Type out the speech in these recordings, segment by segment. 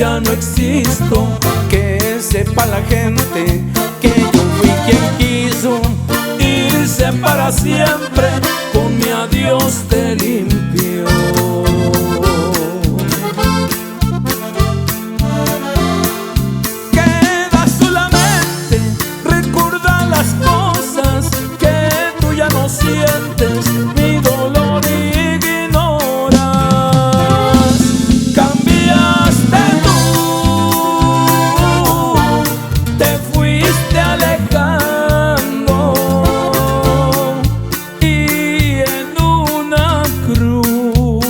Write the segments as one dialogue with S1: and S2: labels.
S1: ya no existo. Que sepa la gente que yo fui quien quiso irse para siempre. Con mi adiós te limpió. Queda solamente recordar las cosas que tú ya no sientes. Mi dolor ignoras. Cambiaste tú, te fuiste alejando, y en una cruz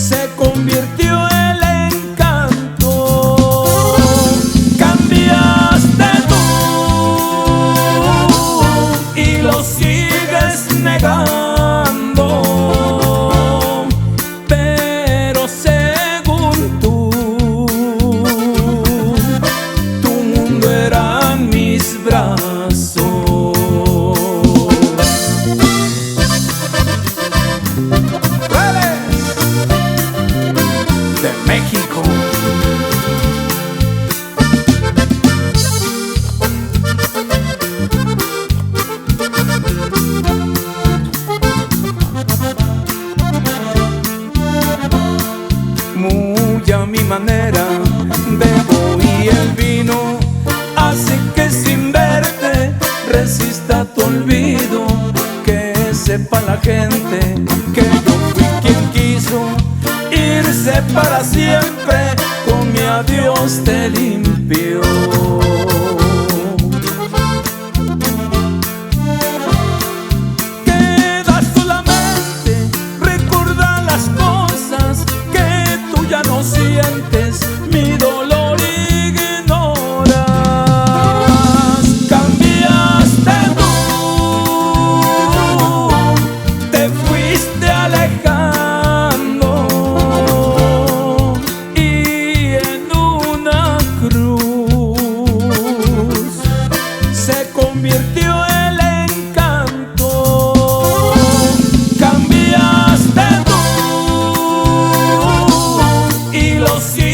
S1: se convirtió el encanto. Cambiaste tú y lo sigues negando, pero según tú, tu mundo eran mis brazos. De México. Muy a mi manera bebo y el vino hace que sin verte resista tu olvido. Que sepa la gente que yo fui quien quiso irse para siempre. Con mi adiós te limpió. Queda solamente recordar las cosas que tú ya no sientes. Mi dolor ignoras. Cambiaste tú, te fuiste alejando, y en una cruz se convirtió el encanto. Cambiaste tú y lo sigues